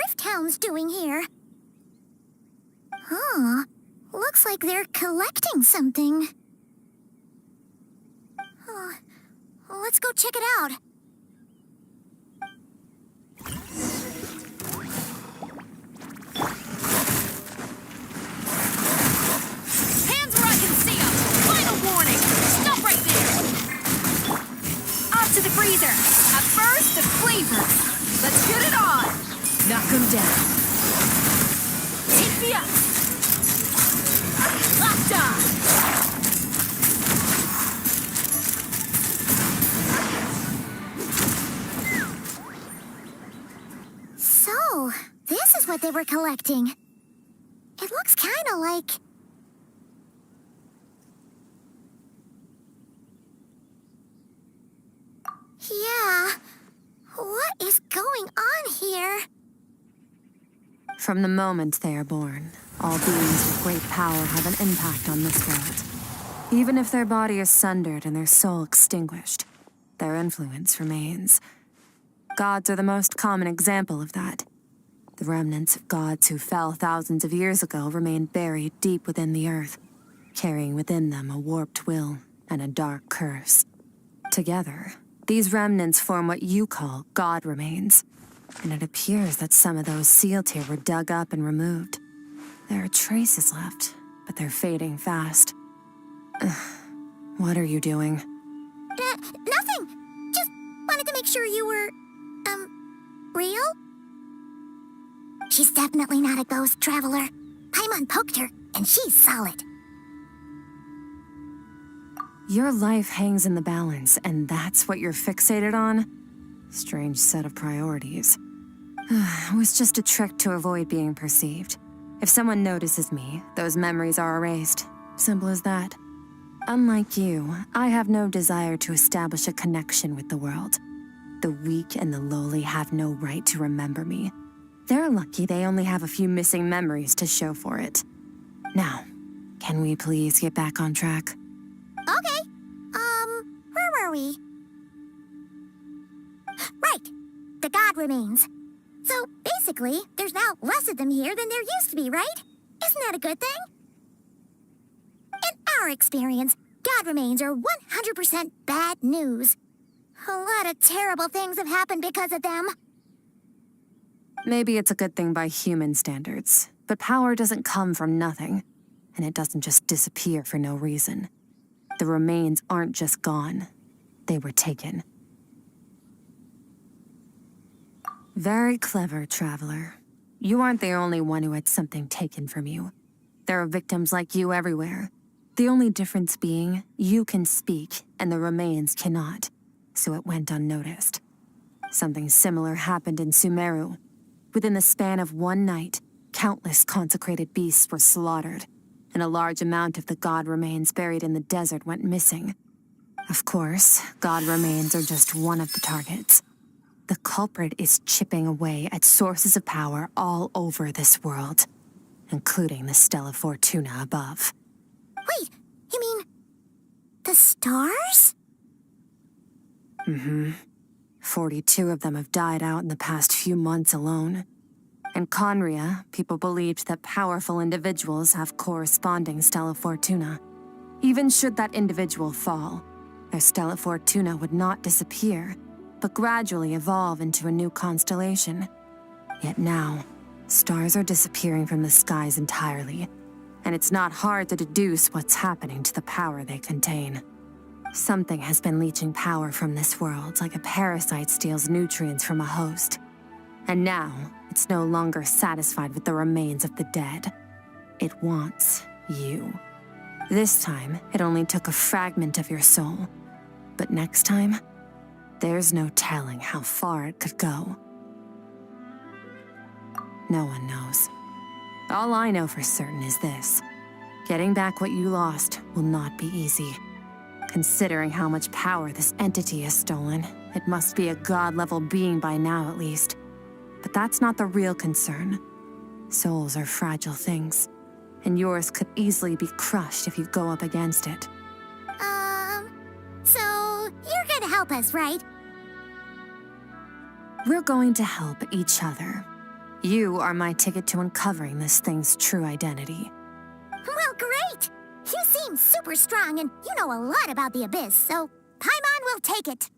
Rift Hounds doing here? Huh. Looks like they're collecting something. Let's go check it out. Hands where I can see them! Final warning! Stop right there! Off to the freezer! A burst of flavor! Let's get it on! Knock them down. Hit me up! Locked on! So, this is what they were collecting. It looks kind of like... Yeah. What is going on here? From the moment they are born, all beings with great power have an impact on this world. Even if their body is sundered and their soul extinguished, their influence remains. Gods are the most common example of that. The remnants of gods who fell thousands of years ago remain buried deep within the earth, carrying within them a warped will and a dark curse. Together, these remnants form what you call god remains, and it appears that some of those sealed here were dug up and removed. There are traces left, but they're fading fast. What are you doing? Nothing. Just wanted to make sure you were, real? She's definitely not a ghost traveler. Paimon poked her, and she's solid. Your life hangs in the balance, and that's what you're fixated on? Strange set of priorities. It was just a trick to avoid being perceived. If someone notices me, those memories are erased. Simple as that. Unlike you, I have no desire to establish a connection with the world. The weak and the lowly have no right to remember me. They're lucky they only have a few missing memories to show for it. Now, can we please get back on track? Okay. Where were we? Right. The god remains. So, basically, there's now less of them here than there used to be, right? Isn't that a good thing? In our experience, god remains are 100% bad news. A lot of terrible things have happened because of them. Maybe it's a good thing by human standards, but power doesn't come from nothing, and it doesn't just disappear for no reason. The remains aren't just gone. They were taken. Very clever, traveler. You aren't the only one who had something taken from you. There are victims like you everywhere. The only difference being, you can speak, and the remains cannot, so it went unnoticed. Something similar happened in Sumeru. Within the span of one night, countless consecrated beasts were slaughtered, and a large amount of the god remains buried in the desert went missing. Of course, god remains are just one of the targets. The culprit is chipping away at sources of power all over this world, including the Stella Fortuna above. Wait, you mean... the stars? 42 of them have died out in the past few months alone. In Conria, people believed that powerful individuals have corresponding Stella Fortuna. Even should that individual fall, their Stella Fortuna would not disappear, but gradually evolve into a new constellation. Yet now, stars are disappearing from the skies entirely, and it's not hard to deduce what's happening to the power they contain. Something has been leeching power from this world like a parasite steals nutrients from a host. And now, it's no longer satisfied with the remains of the dead. It wants you. This time, it only took a fragment of your soul. But next time, there's no telling how far it could go. No one knows. All I know for certain is this. Getting back what you lost will not be easy. Considering how much power this entity has stolen, it must be a god-level being by now at least. But that's not the real concern. Souls are fragile things, and yours could easily be crushed if you go up against it. So you're gonna help us, right? We're going to help each other. You are my ticket to uncovering this thing's true identity. Well, great! You seem super strong and you know a lot about the Abyss, so Paimon will take it.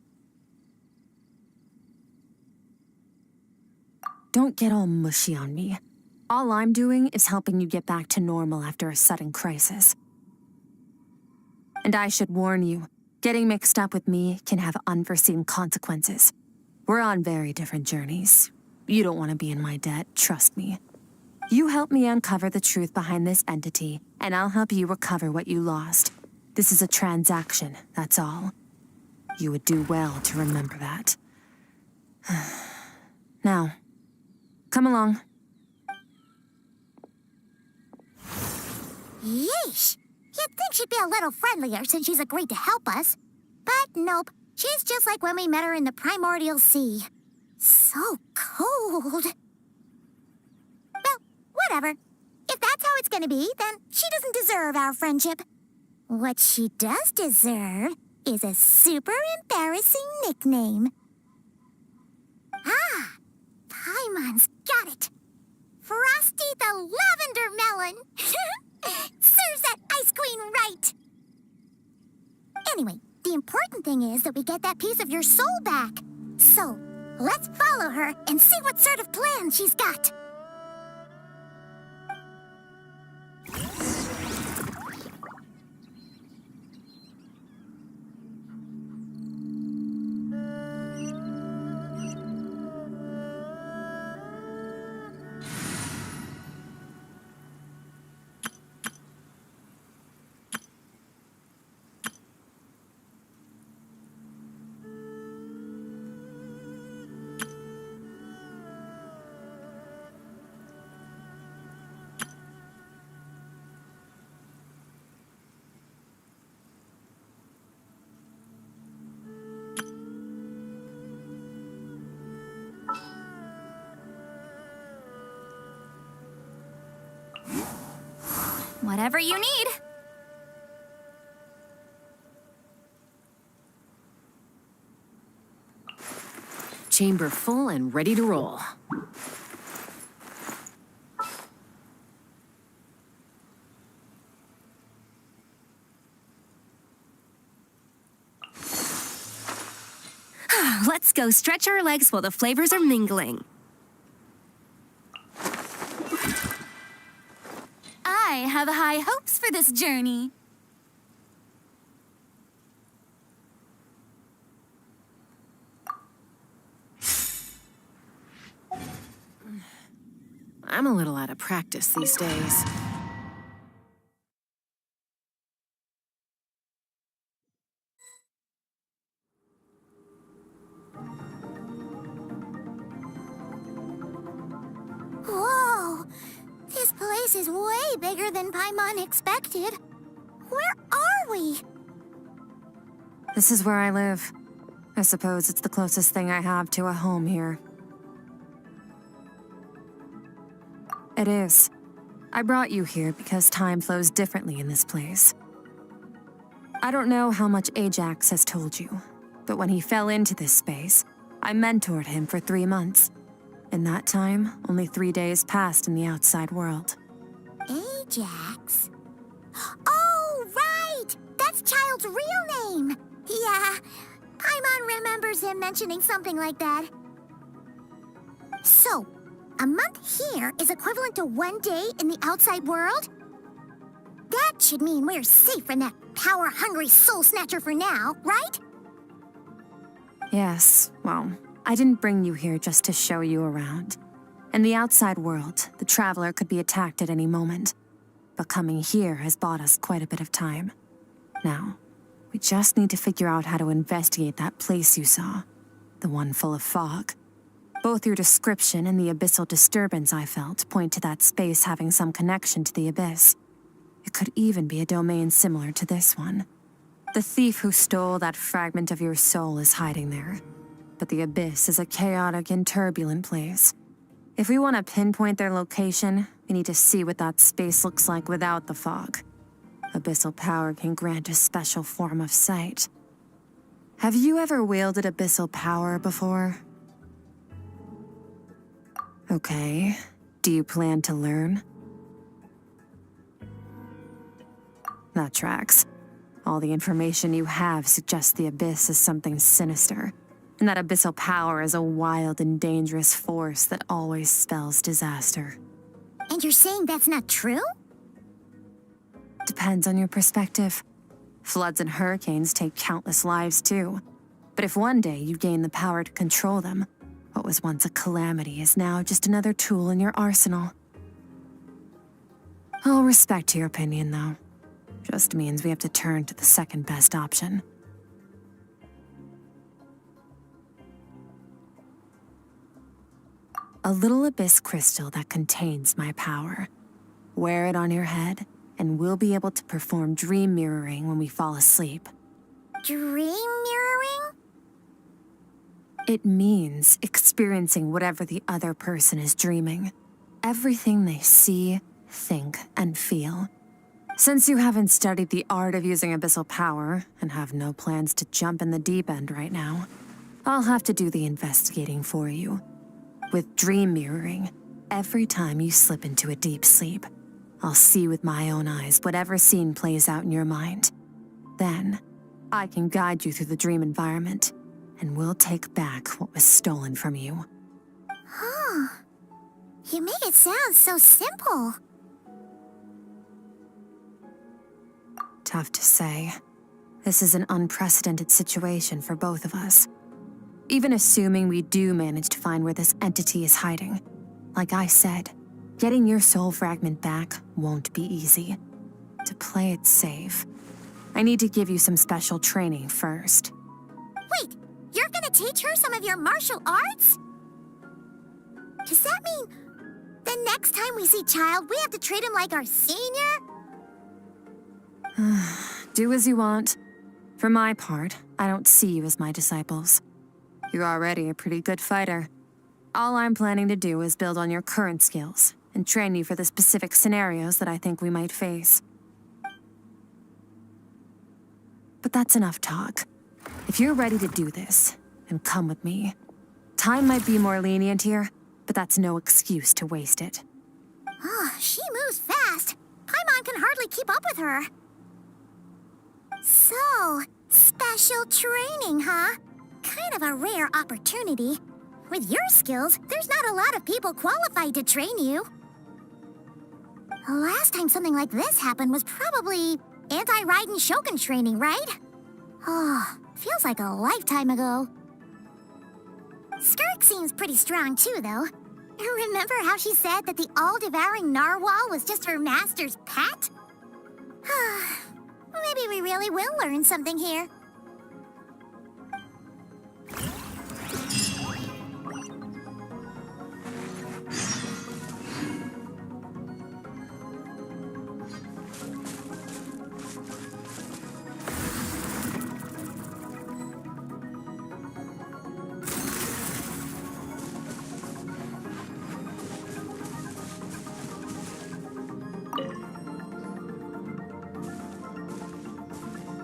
Don't get all mushy on me. All I'm doing is helping you get back to normal after a sudden crisis. And I should warn you, getting mixed up with me can have unforeseen consequences. We're on very different journeys. You don't want to be in my debt, trust me. You help me uncover the truth behind this entity, and I'll help you recover what you lost. This is a transaction, that's all. You would do well to remember that. Now, come along. Yeesh! You'd think she'd be a little friendlier since she's agreed to help us. But nope, she's just like when we met her in the primordial sea. So cold. Well, whatever. If that's how it's gonna be, then she doesn't deserve our friendship. What she does deserve is a super embarrassing nickname. Ah, Paimon's got it. Frosty the Lavender Melon. Serves that ice queen right. Anyway, the important thing is that we get that piece of your soul back. So, let's follow her and see what sort of plan she's got. Whatever you need. Chamber full and ready to roll. Let's go stretch our legs while the flavors are mingling. I have high hopes for this journey. I'm a little out of practice these days. Whoa! This place is way bigger than Paimon expected. Where are we? This is where I live. I suppose it's the closest thing I have to a home here. It is. I brought you here because time flows differently in this place. I don't know how much Ajax has told you, but when he fell into this space, I mentored him for 3 months. In that time, only 3 days passed in the outside world. Ajax? Oh, right! That's Child's real name! Yeah, Paimon remembers him mentioning something like that. So, a month here is equivalent to 1 day in the outside world? That should mean we're safe from that power-hungry soul snatcher for now, right? Yes, well, I didn't bring you here just to show you around. In the outside world, the Traveler could be attacked at any moment. But coming here has bought us quite a bit of time. Now, we just need to figure out how to investigate that place you saw. The one full of fog. Both your description and the abyssal disturbance I felt point to that space having some connection to the Abyss. It could even be a domain similar to this one. The thief who stole that fragment of your soul is hiding there. But the Abyss is a chaotic and turbulent place. If we want to pinpoint their location, we need to see what that space looks like without the fog. Abyssal power can grant a special form of sight. Have you ever wielded abyssal power before? Okay, do you plan to learn? That tracks. All the information you have suggests the Abyss is something sinister, and that abyssal power is a wild and dangerous force that always spells disaster. And you're saying that's not true? Depends on your perspective. Floods and hurricanes take countless lives too. But if one day you gain the power to control them, what was once a calamity is now just another tool in your arsenal. I'll respect your opinion, though. Just means we have to turn to the second best option. A little abyss crystal that contains my power. Wear it on your head, and we'll be able to perform dream mirroring when we fall asleep. Dream mirroring? It means experiencing whatever the other person is dreaming. Everything they see, think, and feel. Since you haven't studied the art of using abyssal power, and have no plans to jump in the deep end right now, I'll have to do the investigating for you. With dream mirroring, every time you slip into a deep sleep, I'll see with my own eyes whatever scene plays out in your mind. Then, I can guide you through the dream environment, and we'll take back what was stolen from you. Huh. You make it sound so simple. Tough to say. This is an unprecedented situation for both of us. Even assuming we do manage to find where this entity is hiding, like I said, getting your soul fragment back won't be easy. To play it safe, I need to give you some special training first. Wait, you're gonna teach her some of your martial arts? Does that mean the next time we see Child, we have to treat him like our senior? Do as you want. For my part, I don't see you as my disciples. You're already a pretty good fighter. All I'm planning to do is build on your current skills and train you for the specific scenarios that I think we might face. But that's enough talk. If you're ready to do this, then come with me. Time might be more lenient here, but that's no excuse to waste it. Oh, she moves fast. Paimon can hardly keep up with her. So, special training, huh? Kind of a rare opportunity. With your skills, there's not a lot of people qualified to train you. The last time something like this happened was probably anti-Raiden Shogun training, right? Oh, feels like a lifetime ago. Skirk seems pretty strong too, though. Remember how she said that the all-devouring narwhal was just her master's pet? Maybe we really will learn something here.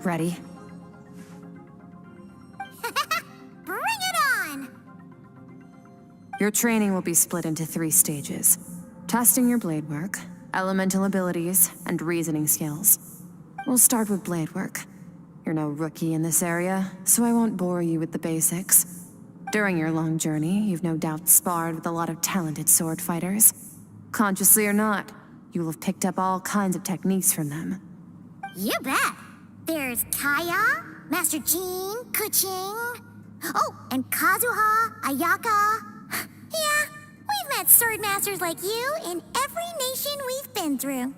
Ready? Bring it on! Your training will be split into 3 stages. Testing your blade work, elemental abilities, and reasoning skills. We'll start with blade work. You're no rookie in this area, so I won't bore you with the basics. During your long journey, you've no doubt sparred with a lot of talented sword fighters. Consciously or not, you will have picked up all kinds of techniques from them. You bet! There's Kaya, Master Jean, Kuching. Oh, and Kazuha, Ayaka. Yeah, we've met sword masters like you in every nation we've been through.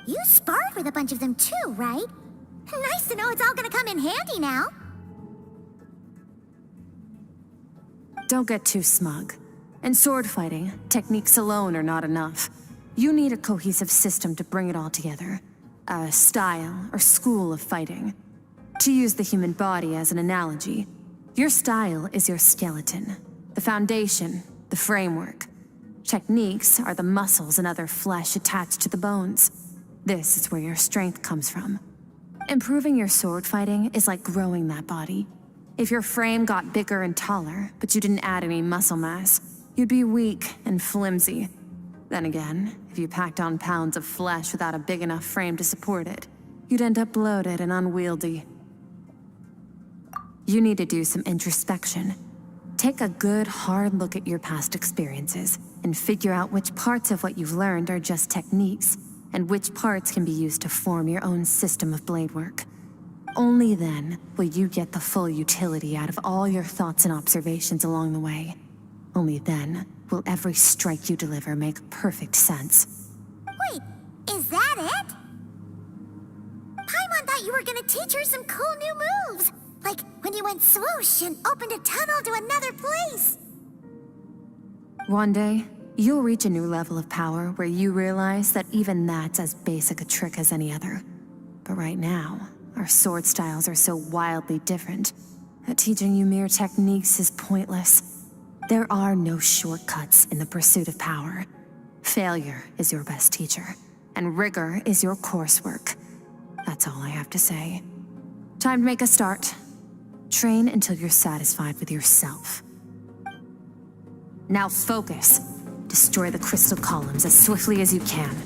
You sparred with a bunch of them too, right? Nice to know it's all gonna come in handy now. Don't get too smug. In sword fighting, techniques alone are not enough. You need a cohesive system to bring it all together. A style or school of fighting. To use the human body as an analogy, your style is your skeleton, the foundation, the framework. Techniques are the muscles and other flesh attached to the bones. This is where your strength comes from. Improving your sword fighting is like growing that body. If your frame got bigger and taller, but you didn't add any muscle mass, you'd be weak and flimsy. Then again, if you packed on pounds of flesh without a big enough frame to support it, you'd end up bloated and unwieldy. You need to do some introspection. Take a good, hard look at your past experiences and figure out which parts of what you've learned are just techniques, and which parts can be used to form your own system of blade work. Only then will you get the full utility out of all your thoughts and observations along the way. Only then will every strike you deliver make perfect sense. Wait, is that it? Paimon thought you were gonna teach her some cool new moves. Like when you went swoosh and opened a tunnel to another place. One day, you'll reach a new level of power where you realize that even that's as basic a trick as any other. But right now, our sword styles are so wildly different that teaching you mere techniques is pointless. There are no shortcuts in the pursuit of power. Failure is your best teacher, and rigor is your coursework. That's all I have to say. Time to make a start. Train until you're satisfied with yourself. Now focus. Destroy the crystal columns as swiftly as you can.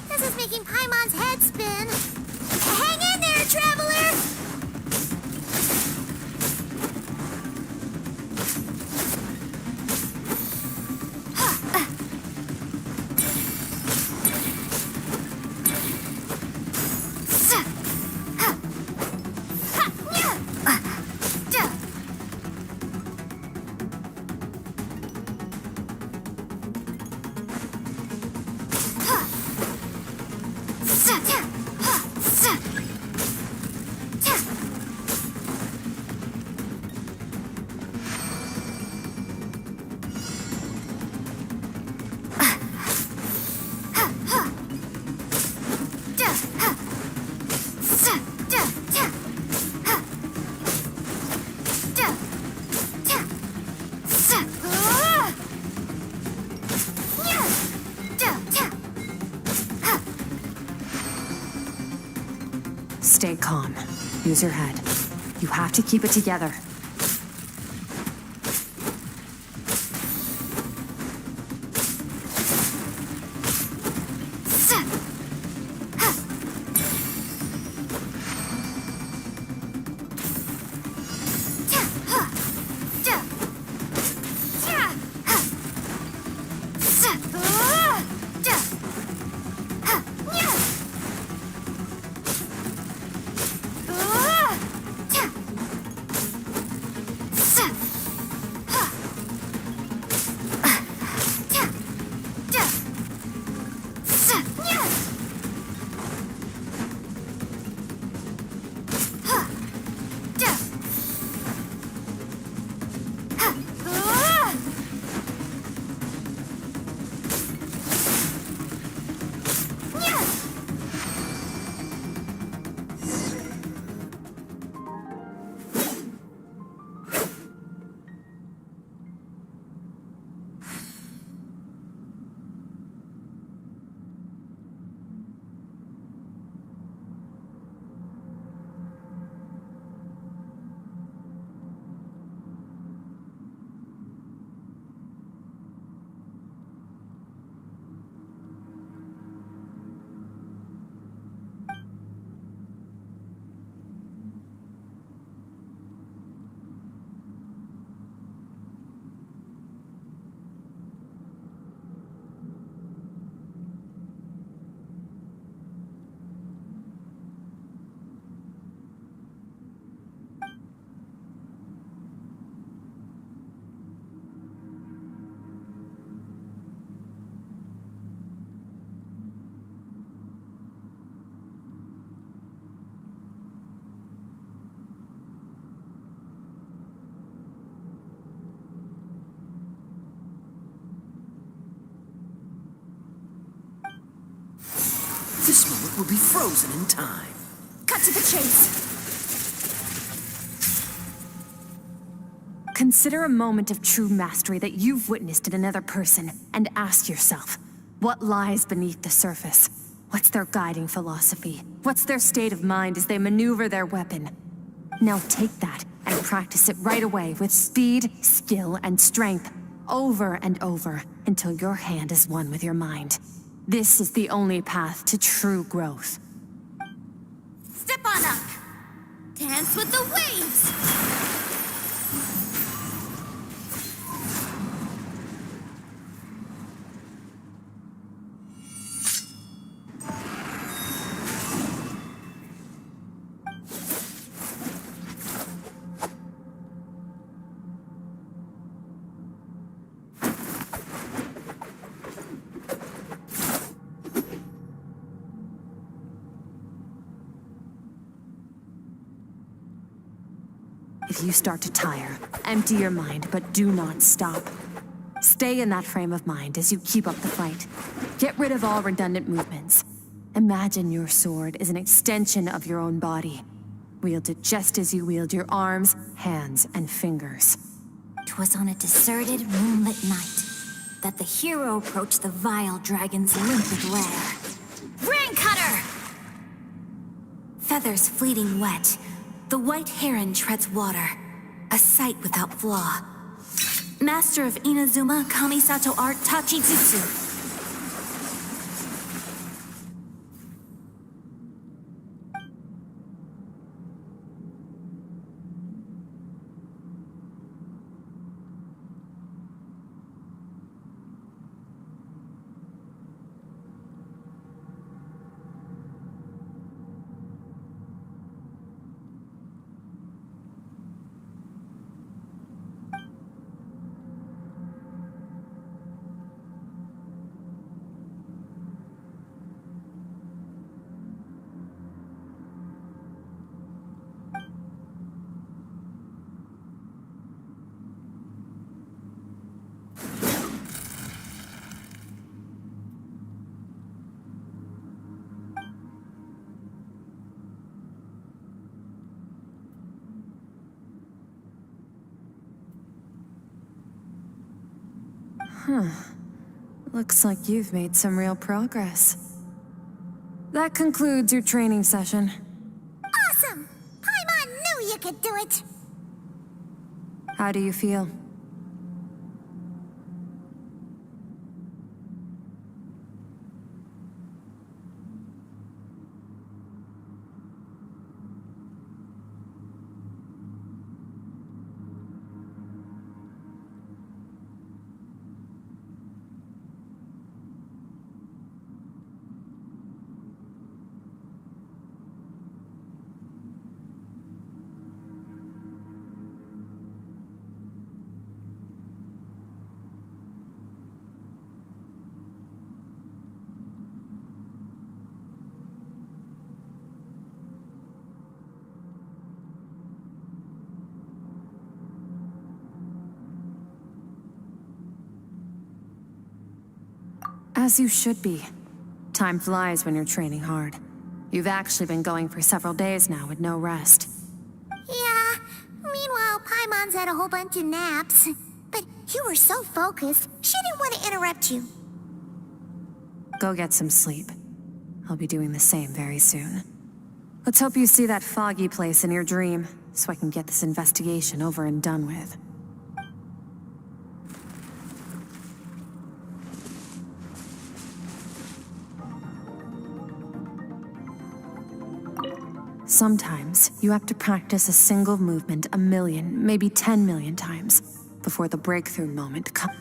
This is making Paimon's head spin. Hang in there, traveler! Stay calm. Use your head. You have to keep it together. will be frozen in time. Cut to the chase. Consider a moment of true mastery that you've witnessed in another person, and ask yourself, what lies beneath the surface? What's their guiding philosophy? What's their state of mind as they maneuver their weapon? Now take that and practice it right away with speed, skill, and strength, over and over, until your hand is one with your mind. This is the only path to true growth. Step on up. Dance with the waves. If you start to tire, empty your mind, but do not stop. Stay in that frame of mind as you keep up the fight. Get rid of all redundant movements. Imagine your sword is an extension of your own body. Wield it just as you wield your arms, hands, and fingers. 'Twas on a deserted, moonlit night that the hero approached the vile dragon's limpid lair. Rain Cutter! Feathers fleeting wet, the white heron treads water, a sight without flaw. Master of Inazuma Kamisato art Tachijutsu. Looks like you've made some real progress. That concludes your training session. Awesome! Paimon knew you could do it! How do you feel? As you should be. Time flies when you're training hard. You've actually been going for several days now with no rest. Yeah, meanwhile, Paimon's had a whole bunch of naps. But you were so focused, she didn't want to interrupt you. Go get some sleep. I'll be doing the same very soon. Let's hope you see that foggy place in your dream, so I can get this investigation over and done with. Sometimes, you have to practice a single movement 1 million, maybe 10 million times, before the breakthrough moment comes.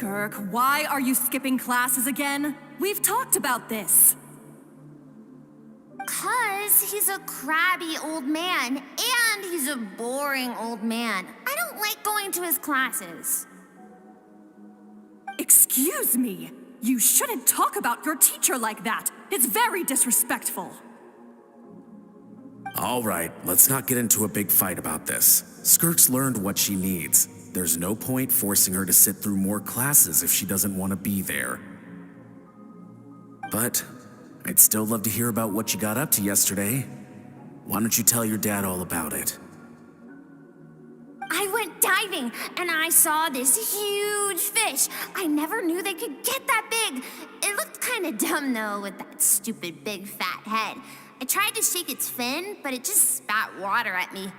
Skirk, why are you skipping classes again? We've talked about this. 'Cause he's a crabby old man, and he's a boring old man. I don't like going to his classes. Excuse me. You shouldn't talk about your teacher like that. It's very disrespectful. All right, let's not get into a big fight about this. Skirk's learned what she needs. There's no point forcing her to sit through more classes if she doesn't want to be there. But I'd still love to hear about what you got up to yesterday. Why don't you tell your dad all about it? I went diving, and I saw this huge fish. I never knew they could get that big. It looked kind of dumb, though, with that stupid big fat head. I tried to shake its fin, but it just spat water at me.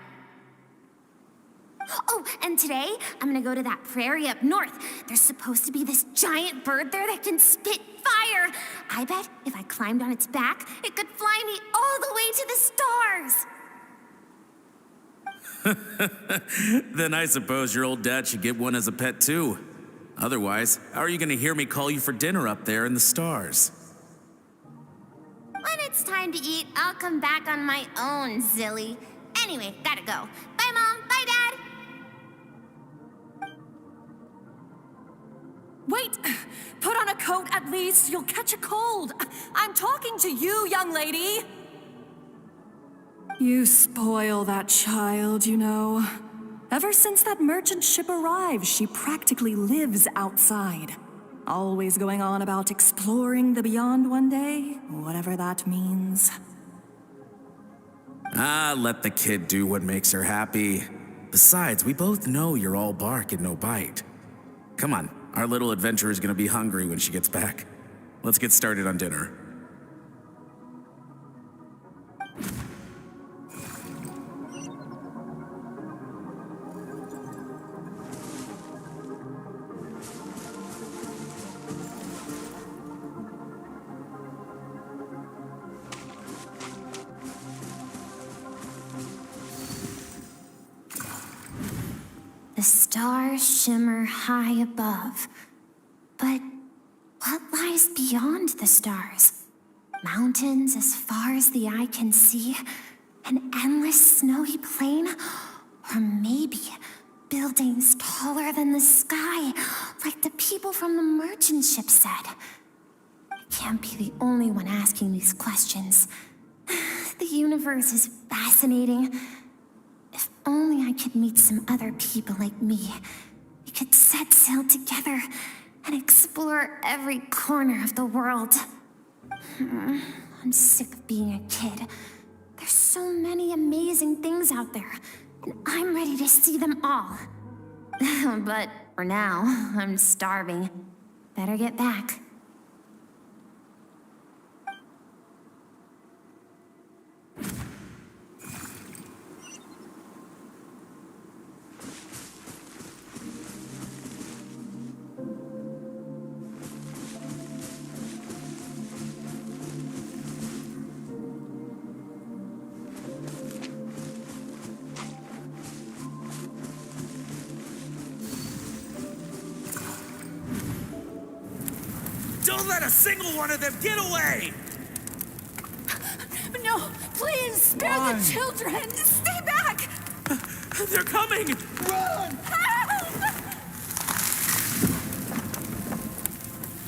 Oh, and today, I'm gonna go to that prairie up north. There's supposed to be this giant bird there that can spit fire. I bet if I climbed on its back, it could fly me all the way to the stars. Then I suppose your old dad should get one as a pet too. Otherwise, how are you gonna hear me call you for dinner up there in the stars? When it's time to eat, I'll come back on my own, Zilly. Anyway, gotta go. Bye, Mom. Bye, Dad. Wait! Put on a coat at least. You'll catch a cold. I'm talking to you, young lady. You spoil that child, you know. Ever since that merchant ship arrived, she practically lives outside. Always going on about exploring the beyond one day, whatever that means. Ah, let the kid do what makes her happy. Besides, we both know you're all bark and no bite. Come on, our little adventurer is gonna be hungry when she gets back. Let's get started on dinner. The stars shimmer high above. But what lies beyond the stars? Mountains as far as the eye can see? An endless snowy plain? Or maybe buildings taller than the sky, like the people from the merchant ship said? I can't be the only one asking these questions. The universe is fascinating. If only I could meet some other people like me. We could set sail together and explore every corner of the world. I'm sick of being a kid. There's so many amazing things out there, and I'm ready to see them all. But for now, I'm starving. Better get back. Don't let a single one of them get away! No, please, spare the children. Stay back. They're coming! Run! Help!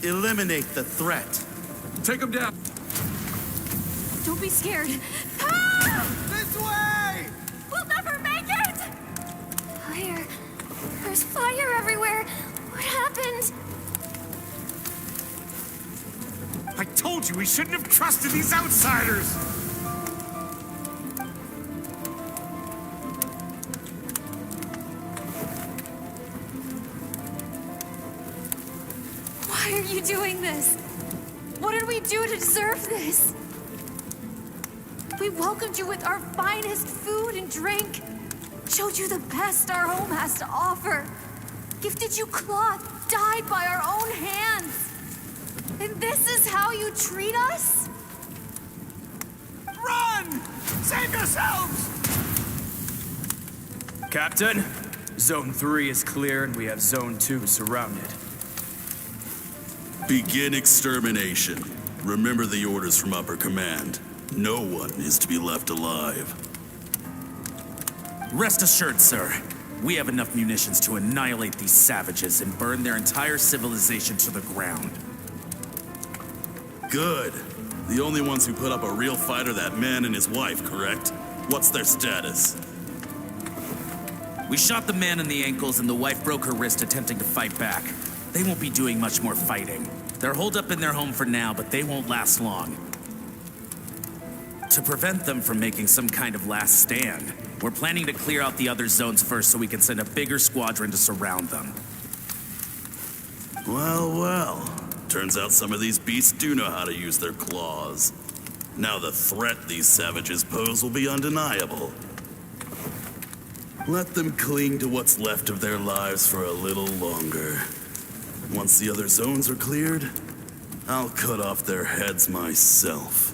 Eliminate the threat. Take them down. Don't be scared. Help! This way! We'll never make it! Fire. There's fire everywhere. What happened? I told you we shouldn't have trusted these outsiders! Why are you doing this? What did we do to deserve this? We welcomed you with our finest food and drink, showed you the best our home has to offer, gifted you cloth dyed by our own hands. And this is how you treat us? Run! Save yourselves! Captain, Zone 3 is clear and we have Zone 2 surrounded. Begin extermination. Remember the orders from upper command. No one is to be left alive. Rest assured, sir. We have enough munitions to annihilate these savages and burn their entire civilization to the ground. Good. The only ones who put up a real fight are that man and his wife, correct? What's their status? We shot the man in the ankles and the wife broke her wrist attempting to fight back. They won't be doing much more fighting. They're holed up in their home for now, but they won't last long. To prevent them from making some kind of last stand, we're planning to clear out the other zones first so we can send a bigger squadron to surround them. Well, well. Turns out some of these beasts do know how to use their claws. Now the threat these savages pose will be undeniable. Let them cling to what's left of their lives for a little longer. Once the other zones are cleared, I'll cut off their heads myself.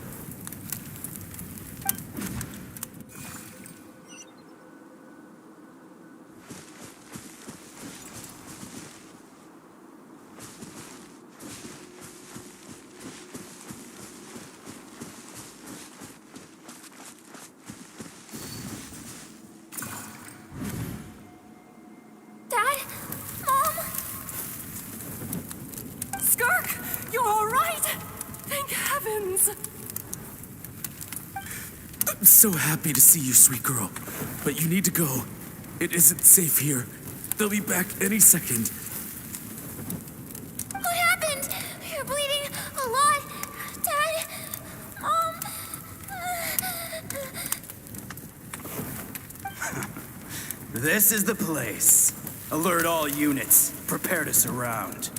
Dad? Mom? Skirk, you're all right? Thank heavens. I'm so happy to see you, sweet girl. But you need to go. It isn't safe here. They'll be back any second. What happened? You're bleeding a lot. Dad? Mom? This is the place. Alert all units. Prepare to surround.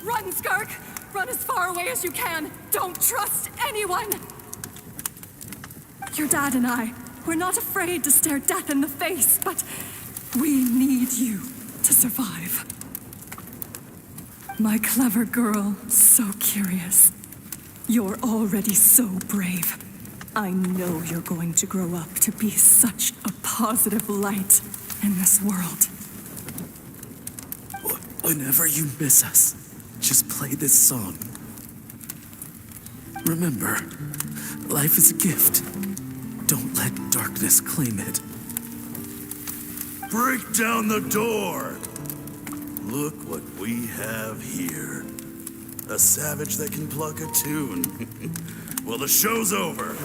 Run, Skirk! Run as far away as you can. Don't trust anyone. Your dad and I, we're not afraid to stare death in the face, but we need you to survive. My clever girl, so curious. You're already so brave. I know you're going to grow up to be such a positive light in this world. Whenever you miss us, just play this song. Remember, life is a gift. Don't let darkness claim it. Break down the door! Look what we have here. A savage that can pluck a tune. Well, the show's over.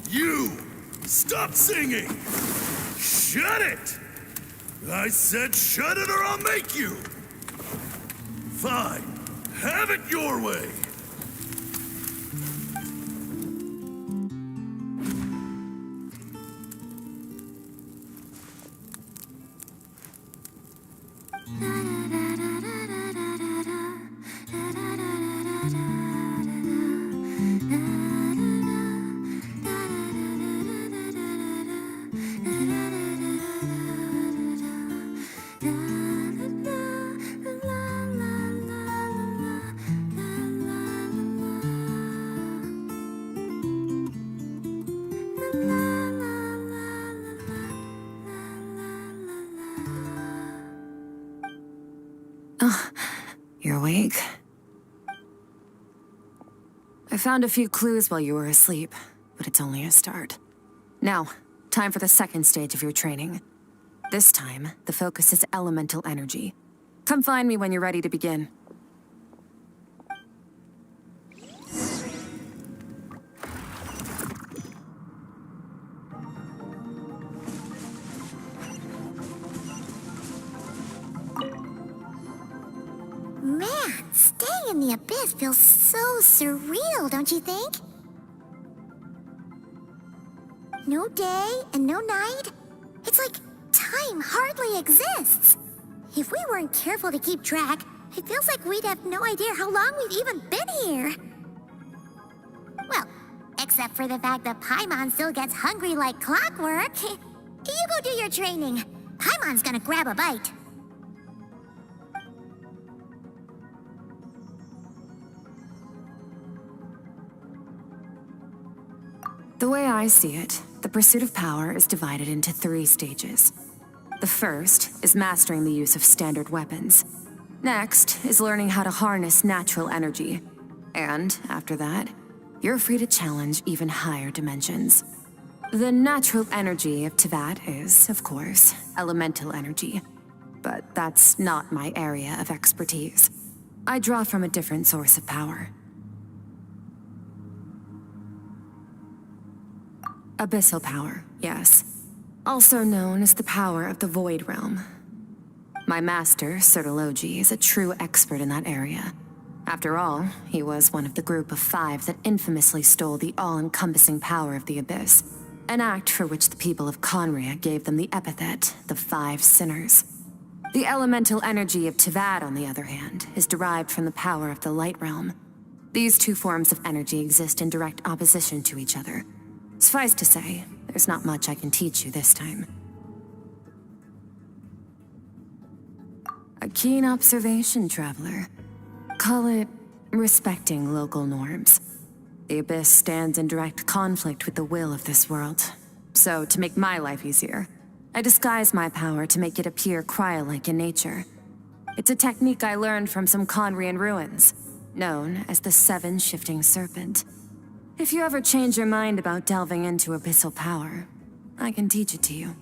You! Stop singing! Shut it! I said shut it or I'll make you! Fine. Have it your way! You're awake? I found a few clues while you were asleep, but it's only a start. Now, time for the second stage of your training. This time, the focus is elemental energy. Come find me when you're ready to begin. Man, staying in the abyss feels so surreal, don't you think? No day and no night. It's like time hardly exists. If we weren't careful to keep track, it feels like we'd have no idea how long we've even been here. Well, except for the fact that Paimon still gets hungry like clockwork. You go do your training. Paimon's gonna grab a bite. The way I see it, the pursuit of power is divided into 3 stages. The first is mastering the use of standard weapons. Next is learning how to harness natural energy. And after that, you're free to challenge even higher dimensions. The natural energy of Teyvat is, of course, elemental energy. But that's not my area of expertise. I draw from a different source of power. Abyssal power, yes. Also known as the power of the Void Realm. My master, Sertologi, is a true expert in that area. After all, he was one of the group of 5 that infamously stole the all-encompassing power of the Abyss. An act for which the people of Conria gave them the epithet, the 5 Sinners. The elemental energy of Teyvat, on the other hand, is derived from the power of the Light Realm. These 2 forms of energy exist in direct opposition to each other. Suffice to say, there's not much I can teach you this time. A keen observation, traveler. Call it respecting local norms. The Abyss stands in direct conflict with the will of this world. So, to make my life easier, I disguise my power to make it appear cryo-like in nature. It's a technique I learned from some Conrian ruins, known as the 7 Shifting Serpent. If you ever change your mind about delving into abyssal power, I can teach it to you.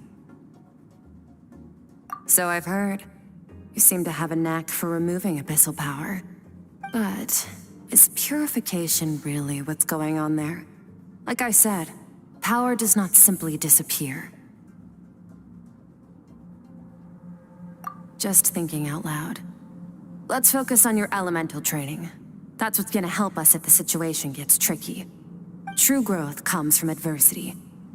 So I've heard. You seem to have a knack for removing abyssal power. But is purification really what's going on there? Like I said, power does not simply disappear. Just thinking out loud. Let's focus on your elemental training. That's what's gonna help us if the situation gets tricky. True growth comes from adversity,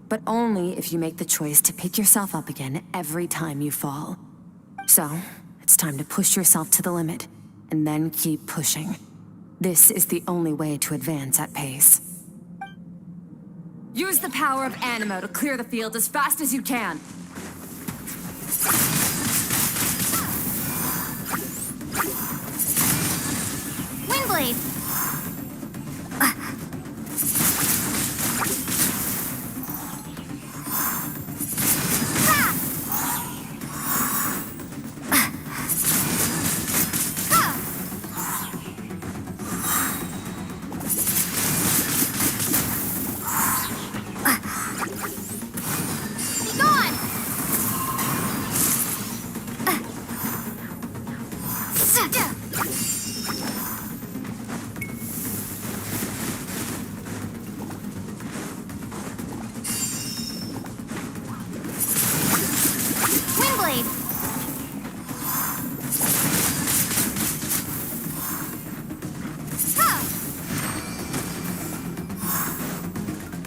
but only if you make the choice to pick yourself up again every time you fall. So, it's time to push yourself to the limit, and then keep pushing. This is the only way to advance at pace. Use the power of Animo to clear the field as fast as you can. Windblade!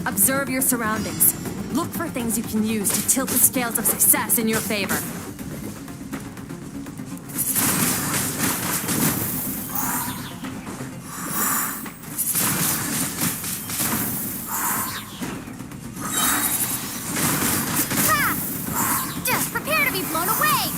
Observe your surroundings. Look for things you can use to tilt the scales of success in your favor. Just prepare to be blown away!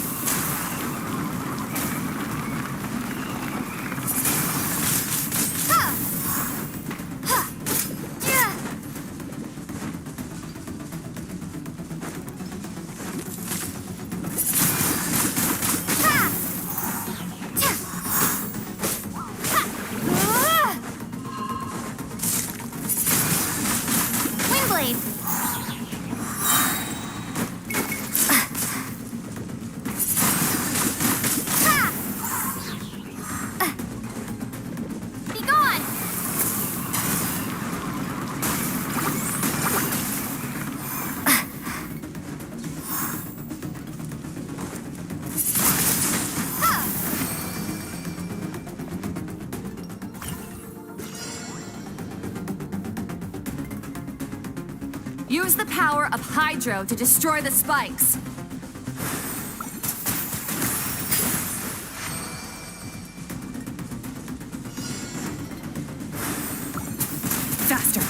Use the power of Hydro to destroy the spikes. Faster.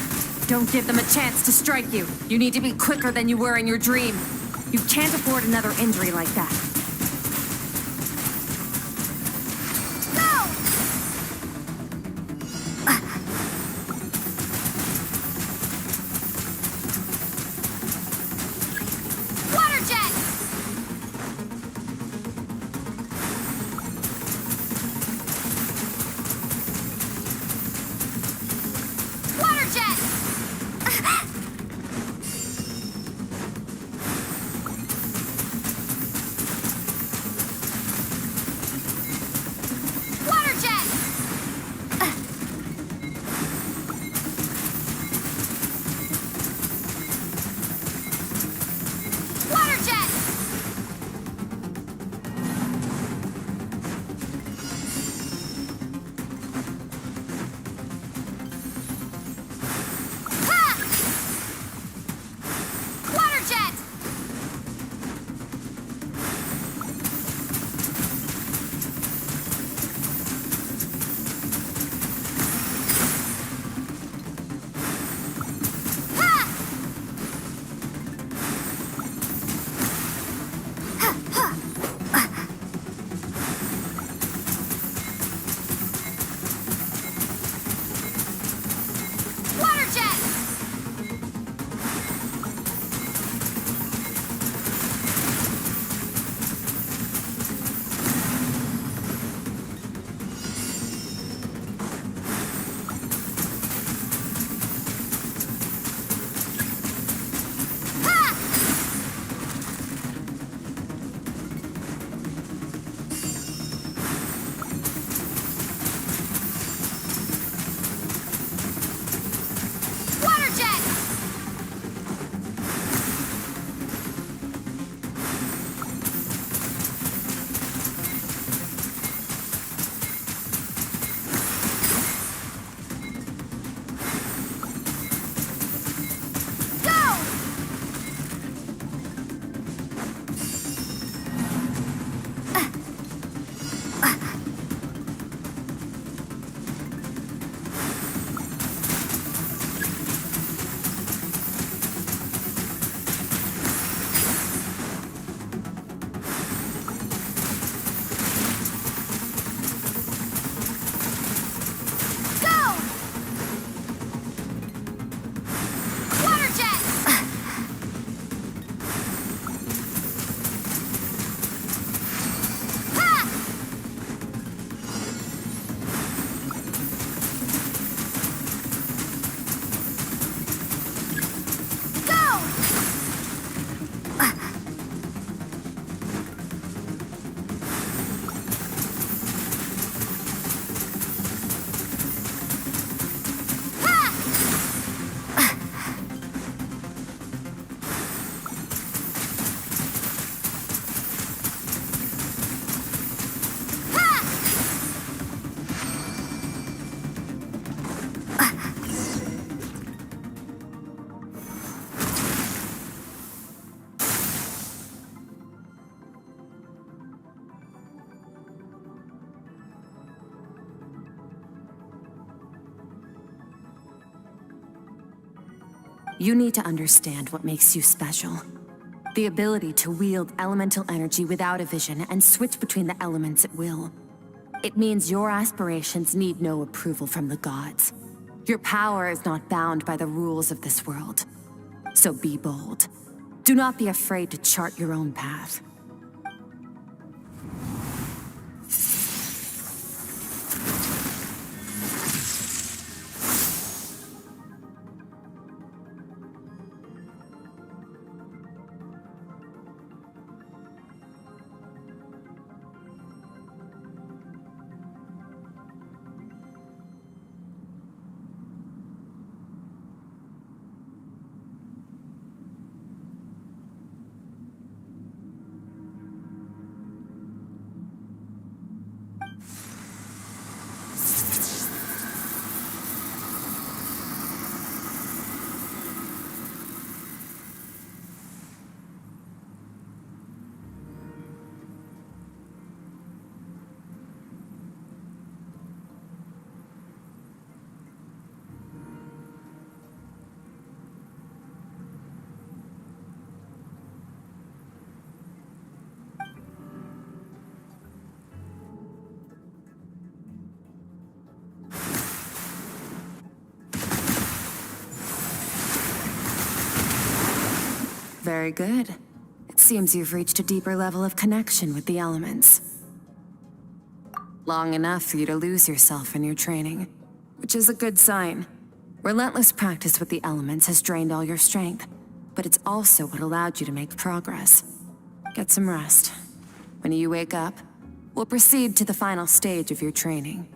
Don't give them a chance to strike you. You need to be quicker than you were in your dream. You can't afford another injury like that. You need to understand what makes you special. The ability to wield elemental energy without a vision and switch between the elements at will. It means your aspirations need no approval from the gods. Your power is not bound by the rules of this world. So be bold. Do not be afraid to chart your own path. Very good. It seems you've reached a deeper level of connection with the elements. Long enough for you to lose yourself in your training, which is a good sign. Relentless practice with the elements has drained all your strength, but it's also what allowed you to make progress. Get some rest. When you wake up, we'll proceed to the final stage of your training.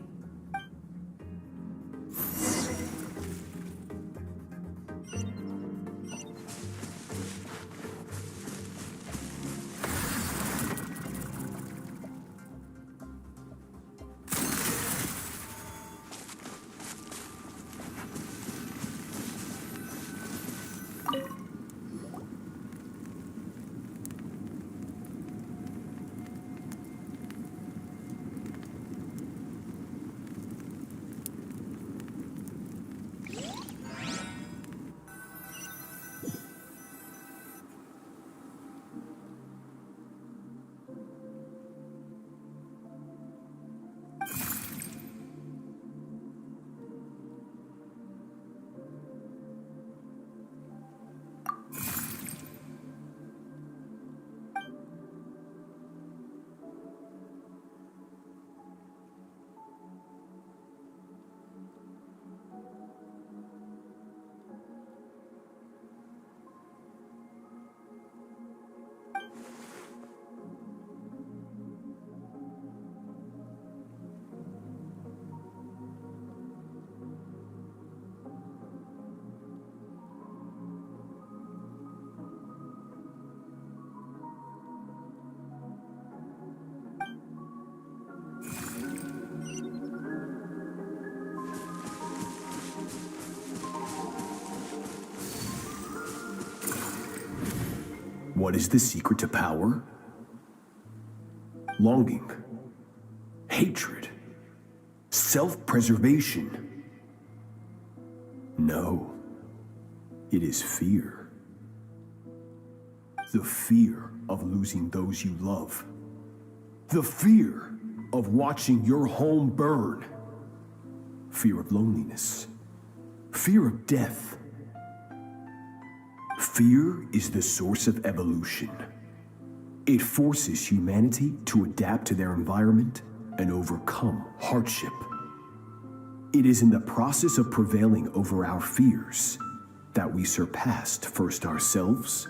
What is the secret to power? Longing, hatred, self-preservation. No, it is fear. The fear of losing those you love. The fear of watching your home burn. Fear of loneliness. Fear of death. Fear is the source of evolution. It forces humanity to adapt to their environment and overcome hardship. It is in the process of prevailing over our fears that we surpassed first ourselves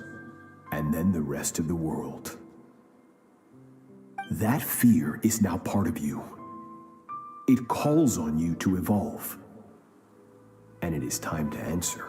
and then the rest of the world. That fear is now part of you. It calls on you to evolve. And it is time to answer.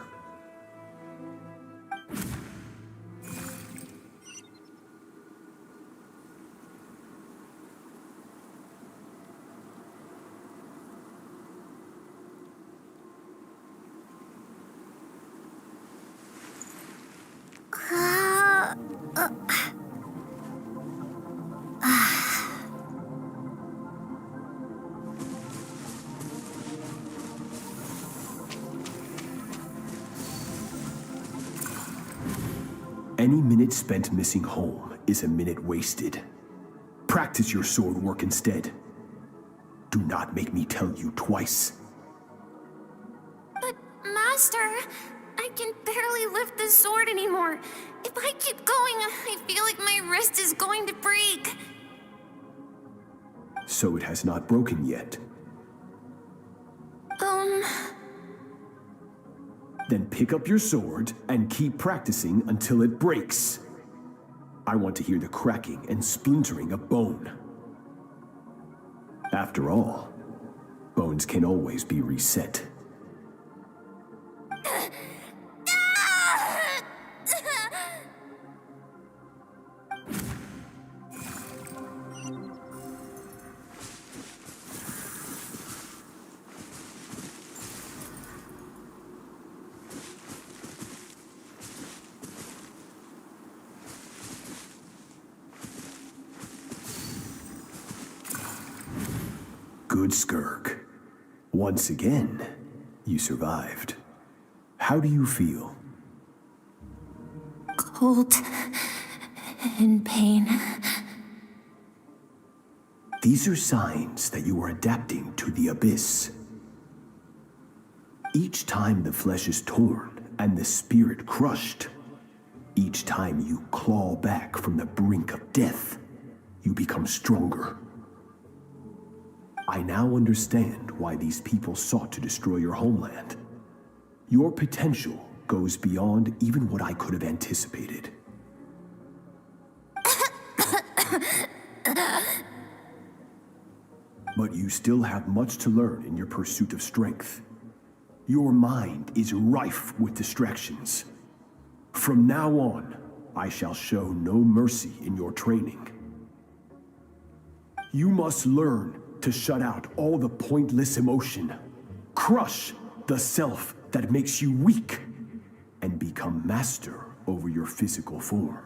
Any minute spent missing home is a minute wasted. Practice your sword work instead. Do not make me tell you twice. But, Master, I can barely lift the sword anymore. If I keep going, I feel like my wrist is going to break. So it has not broken yet. Then pick up your sword and keep practicing until it breaks. I want to hear the cracking and splintering of bone. After all, bones can always be reset. Good, Skirk. Once again, you survived. How do you feel? Cold. In pain. These are signs that you are adapting to the abyss. Each time the flesh is torn and the spirit crushed, each time you claw back from the brink of death, you become stronger. I now understand why these people sought to destroy your homeland. Your potential goes beyond even what I could have anticipated. But you still have much to learn in your pursuit of strength. Your mind is rife with distractions. From now on, I shall show no mercy in your training. You must learn to shut out all the pointless emotion, crush the self that makes you weak, and become master over your physical form.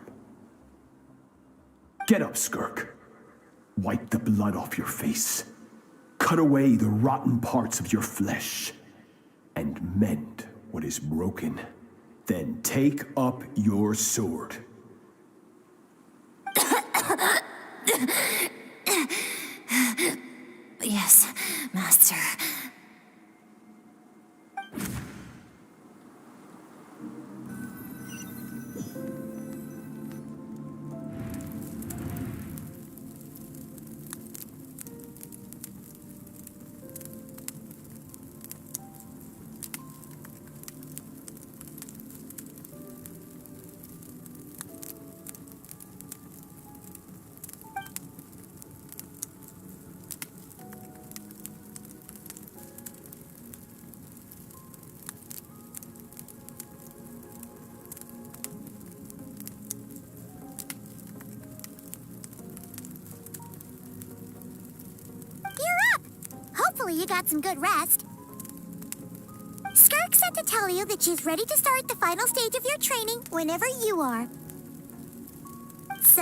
Get up, Skirk. Wipe the blood off your face. Cut away the rotten parts of your flesh, and mend what is broken. Then take up your sword. Yes, Master. Hopefully you got some good rest. Skirk said to tell you that she's ready to start the final stage of your training whenever you are. So,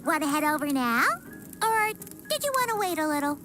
want to head over now? Or did you want to wait a little?